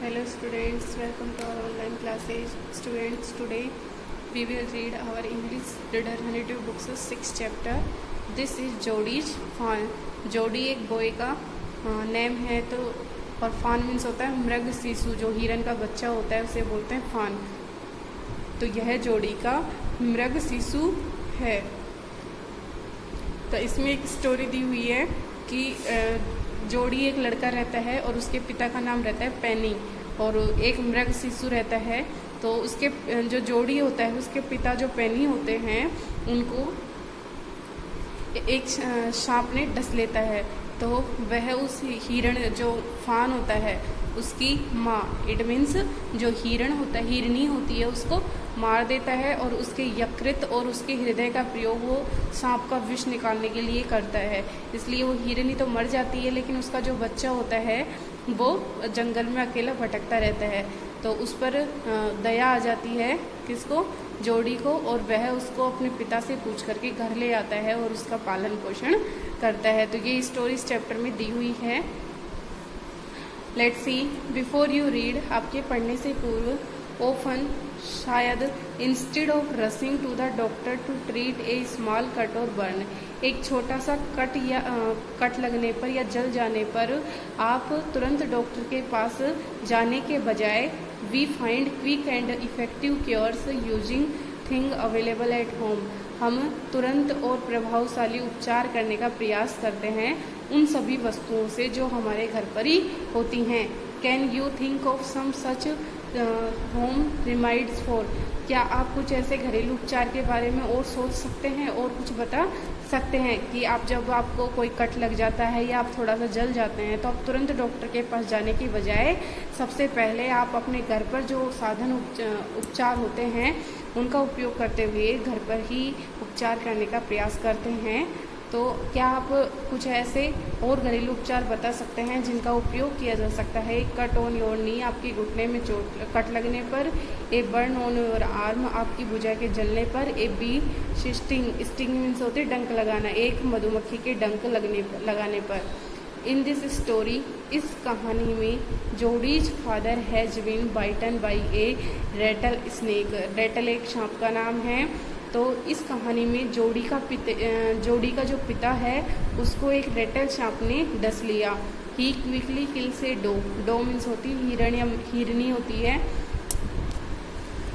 Hello students, welcome to our online classes. Students, today we will read our English Reader books 6th chapter. This is Jody's Fawn. जोडी एक boy का name है तो और फान means होता है मृग शिशु, जो हिरन का बच्चा होता है उसे बोलते हैं फान। तो यह जोडी का मृग शिशु है। तो इसमें एक स्टोरी दी हुई है कि जोडी एक लड़का रहता है और उसके पिता का नाम रहता है पेनी, और एक मृग शिशु रहता है। तो उसके जो जोडी होता है उसके पिता जो पेनी होते हैं उनको एक सांप ने डस लेता है। तो वह उस हिरण जो फान होता है उसकी माँ, इट मीन्स जो हिरण होता है, हिरनी होती है, उसको मार देता है और उसके यकृत और उसके हृदय का प्रयोग वो सांप का विष निकालने के लिए करता है। इसलिए वो हिरनी तो मर जाती है, लेकिन उसका जो बच्चा होता है वो जंगल में अकेला भटकता रहता है। तो उस पर दया आ जाती है, किसको? जोडी को, और वह उसको अपने पिता से पूछ करके घर ले आता है और उसका पालन पोषण करता है। तो ये स्टोरी इस चैप्टर में दी हुई है। Let's see, before you read, आपके पढ़ने से पूर्व, ओफन शायद, instead of rushing to the doctor to treat a small cut और बर्न, एक छोटा सा कट या कट लगने पर या जल जाने पर आप तुरंत डॉक्टर के पास जाने के बजाय we find quick and effective cures using thing available at home, हम तुरंत और प्रभावशाली उपचार करने का प्रयास करते हैं उन सभी वस्तुओं से जो हमारे घर पर ही होती हैं। Can you think of some such home remedies for, क्या आप कुछ ऐसे घरेलू उपचार के बारे में और सोच सकते हैं और कुछ बता सकते हैं कि आप जब आपको कोई कट लग जाता है या आप थोड़ा सा जल जाते हैं तो आप तुरंत डॉक्टर के पास जाने की बजाय सबसे पहले आप अपने घर पर जो साधन उपचार होते हैं उनका उपयोग करते हुए घर पर ही उपचार करने का प्रयास करते हैं। तो क्या आप कुछ ऐसे और घरेलू उपचार बता सकते हैं जिनका उपयोग किया जा सकता है? कट ऑन योर नी, आपकी घुटने में चोट कट लगने पर। A burn on your arm, आपकी भुजा के जलने पर। A bee sting, sting means होते डंक लगाना, एक मधुमक्खी के डंक लगाने पर। इन दिस स्टोरी, इस कहानी में, Jody's father has been bitten by a rattlesnake, rattle एक सांप का नाम है। तो इस कहानी में जोडी का जो पिता है उसको एक रेटल सांप ने डस लिया। ही क्विकली किल्स ए डो, डो मीन्स होती हिरण या हिरनी होती है,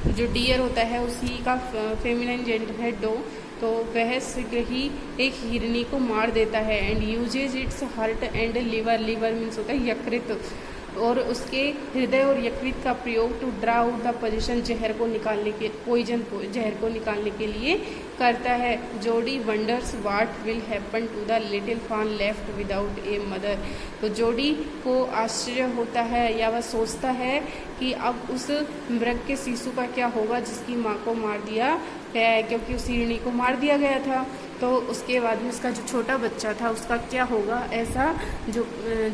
जो डियर होता है उसी का फेमिनिन जेंडर है डो। तो वह शीघ्र ही एक हिरनी को मार देता है। And usage its heart and liver, liver means होता है यकृत, और उसके हृदय और यकृत का प्रयोग to draw out the poison, जहर को निकालने के जहर को निकालने के लिए करता है। Jody wonders what will happen to the little fawn left without a mother, तो जोडी को आश्चर्य होता है या वह सोचता है कि अब उस मृग के शिशु का क्या होगा जिसकी माँ को मार दिया गया है, क्योंकि उस हिरणी को मार दिया गया था। तो उसके बाद में उसका जो छोटा बच्चा था उसका क्या होगा, ऐसा जो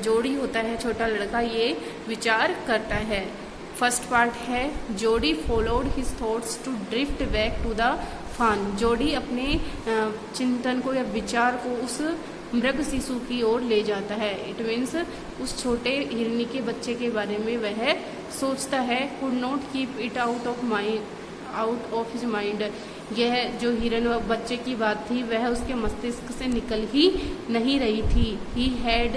जोडी होता है छोटा लड़का ये विचार करता है। फर्स्ट पार्ट है, Jody followed his thoughts to drift back to the fawn, Jody अपने चिंतन को या विचार को उस मृग शिशु की ओर ले जाता है। इट मीन्स उस छोटे हिरनी के बच्चे के बारे में वह सोचता है। Could not keep it out of his mind, यह जो हिरन बच्चे की बात थी वह उसके मस्तिष्क से निकल ही नहीं रही थी। ही हैड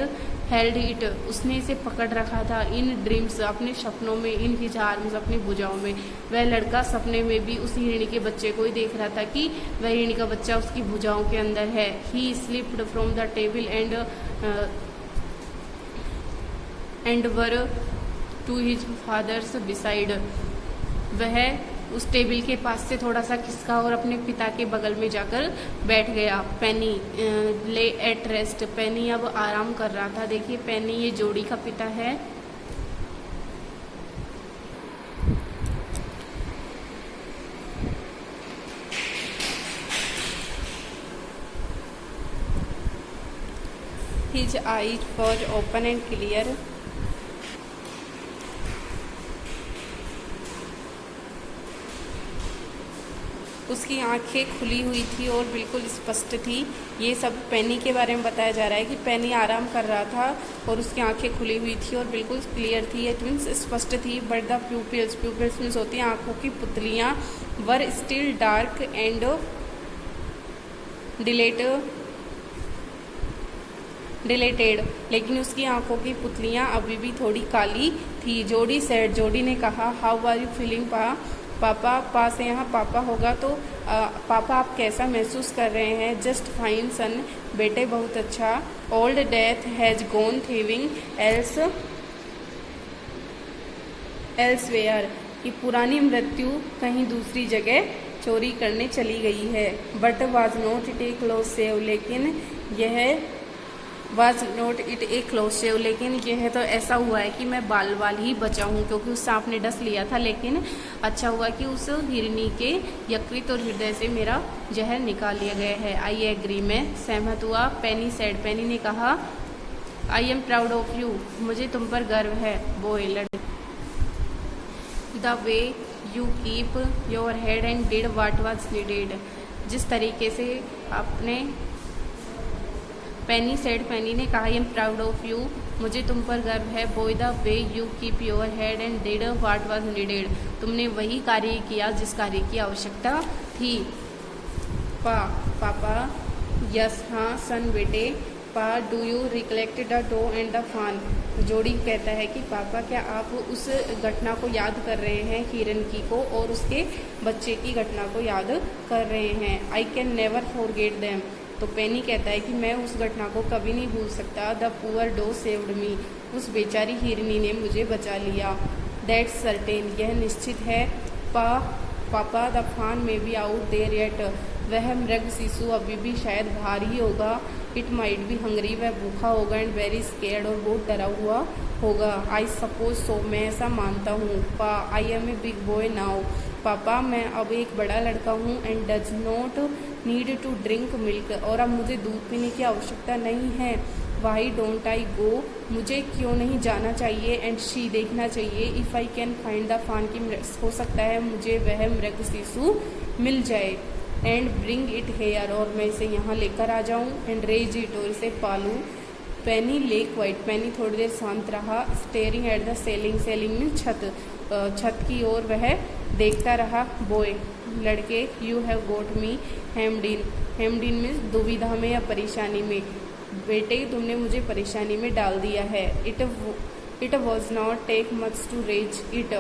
हेल्ड इट, उसने इसे पकड़ रखा था। इन ड्रीम्स, अपने सपनों में। इन हिज आर्म्स, अपनी भुजाओं में। वह लड़का सपने में भी उस हिरणी के बच्चे को ही देख रहा था कि वह हिरणी का बच्चा उसकी भुजाओं के अंदर है। He slipped from the table and वर टू हिज फादर्स बिसाइड, वह उस टेबल के पास से थोड़ा सा खिसका और अपने पिता के बगल में जाकर बैठ गया। पेनी ले एट रेस्ट, पेनी अब आराम कर रहा था। देखिए पेनी ये जोडी का पिता है। His eyes were open and clear. उसकी आंखें खुली हुई थी और बिल्कुल स्पष्ट थी। ये सब पेनी के बारे में बताया जा रहा है कि पेनी आराम कर रहा था और उसकी आंखें खुली हुई थी और बिल्कुल क्लियर थी, इट मीन्स स्पष्ट थी। But the pupils, pupils means होती हैं आंखों की पुतलियाँ, were still dark and dilated, लेकिन उसकी आंखों की पुतलियाँ अभी भी थोड़ी काली थी। जोडी सेड, जोडी ने कहा, हाउ आर यू फीलिंग पापा? पा से यहाँ पापा होगा तो पापा आप कैसा महसूस कर रहे हैं? जस्ट फाइन सन, बेटे बहुत अच्छा। Old death has gone thieving elsewhere, कि पुरानी मृत्यु कहीं दूसरी जगह चोरी करने चली गई है। But was not it A close save, लेकिन यह was not it A close save, लेकिन यह तो ऐसा हुआ है कि मैं बाल बाल ही बचा हूँ, क्योंकि उस सांप ने डस लिया था। लेकिन अच्छा हुआ कि उस हिरनी के यकृत और हृदय से मेरा जहर निकाल लिया गया है। आई एग्री, मैं सहमत हुआ। पेनी सेड, पेनी ने कहा, I am proud of you, मुझे तुम पर गर्व है। बॉय, लड़के, the way you keep your head and did what was needed, जिस तरीके से आपने, पेनी सेड, पेनी ने कहा, I am proud of you, मुझे तुम पर गर्व है। Boy, the way you keep your head and did what was needed, तुमने वही कार्य किया जिस कार्य की आवश्यकता थी। पापा, यस हाँ सन, बेटे। Pa, do you recollect the doe and the fawn, Jody कहता है कि पापा क्या आप उस घटना को याद कर रहे हैं, हिरन की को और उसके बच्चे की घटना को याद कर रहे हैं। I can never forget them, तो पेनी कहता है कि मैं उस घटना को कभी नहीं भूल सकता। The poor doe saved me, उस बेचारी हिरनी ने मुझे बचा लिया। दैट्स सर्टेन, यह निश्चित है। पापा, द फान में बी आउट देयर येट, वह मृग शिशु अभी भी शायद बाहर ही होगा। इट माइट बी हंग्री, वह भूखा होगा। एंड वेरी स्केर्ड, और बहुत डरा हुआ होगा। आई सपोज सो, मैं ऐसा मानता हूँ। I am a big boy now, पापा मैं अब एक बड़ा लड़का हूँ। And does not need to drink milk, और अब मुझे दूध पीने की आवश्यकता नहीं है। वाई डोंट आई गो, मुझे क्यों नहीं जाना चाहिए। एंड शी, देखना चाहिए। If I can find the फान, की हो सकता है मुझे वह मृग शिशु मिल जाए। एंड ब्रिंग इट हेयर, और मैं इसे यहाँ लेकर आ जाऊँ। एंड रेज इट, और इसे पालूँ। पेनी लेक वाइट, पेनी थोड़ी देर शांत रहा। Staring at the ceiling, ceiling में छत की ओर वह देखता रहा। बॉय, लड़के, you have got me hemmed in, hemmed in means दुविधा में या परेशानी में, बेटे तुमने मुझे परेशानी में डाल दिया है। It was not take much to raise it,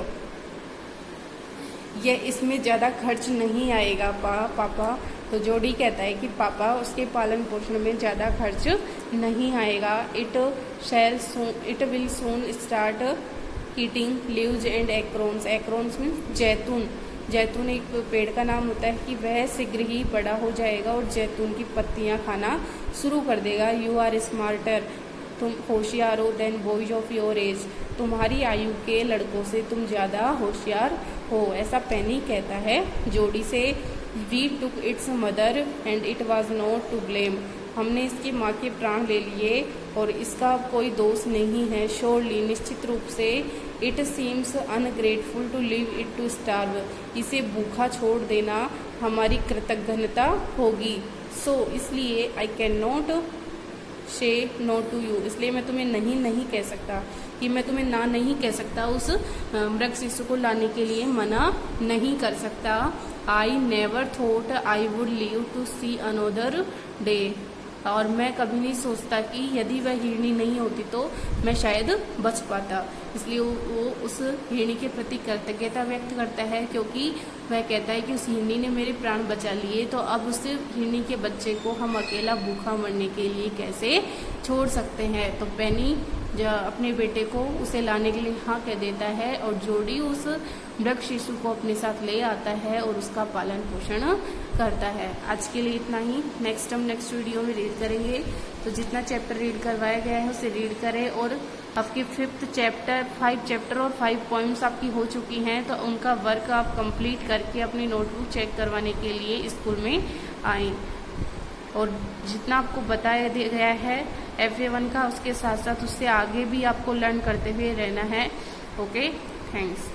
यह इसमें ज़्यादा खर्च नहीं आएगा पापा। तो जोडी कहता है कि पापा उसके पालन पोषण में ज़्यादा खर्च नहीं आएगा। It will soon start eating leaves and acorns, acorns means जैतून, जैतून एक पेड़ का नाम होता है, कि वह शीघ्र ही बड़ा हो जाएगा और जैतून की पत्तियां खाना शुरू कर देगा। यू आर स्मार्टर, तुम होशियार हो। Than boys of your age, तुम्हारी आयु के लड़कों से तुम ज़्यादा होशियार हो, ऐसा पेनी कहता है जोडी से। We took its mother and it was not to blame, हमने इसकी माँ के प्राण ले लिए और इसका कोई दोष नहीं है। श्योरली, निश्चित रूप से। It seems ungrateful to leave it to starve, इसे भूखा छोड़ देना हमारी कृतज्ञता होगी। सो इसलिए I can not say no to you, इसलिए मैं तुम्हें नहीं कह सकता, कि मैं तुम्हें ना नहीं कह सकता, उस मृग शिशु को लाने के लिए मना नहीं कर सकता। I never thought I would live to see another day, और मैं कभी नहीं सोचता कि यदि वह हिरनी नहीं होती तो मैं शायद बच पाता। इसलिए वो उस हिरनी के प्रति कृतज्ञता व्यक्त करता है, क्योंकि वह कहता है कि उस हिरनी ने मेरे प्राण बचा लिए, तो अब उस हिरनी के बच्चे को हम अकेला भूखा मरने के लिए कैसे छोड़ सकते हैं। तो पेनी अपने बेटे को उसे लाने के लिए हाँ कह देता है, और जोडी उस मृग शिशु को अपने साथ ले आता है और उसका पालन पोषण करता है। आज के लिए इतना ही, नेक्स्ट वीडियो में रीड करेंगे। तो जितना चैप्टर रीड करवाया गया है उसे रीड करें, और आपके 5th चैप्टर 5 चैप्टर और 5 पोइम्स आपकी हो चुकी हैं, तो उनका वर्क आप कंप्लीट करके अपनी नोटबुक चेक करवाने के लिए स्कूल में आएँ। और जितना आपको बताया गया है FA1 का, उसके साथ साथ उससे आगे भी आपको लर्न करते हुए रहना है। Okay, thanks.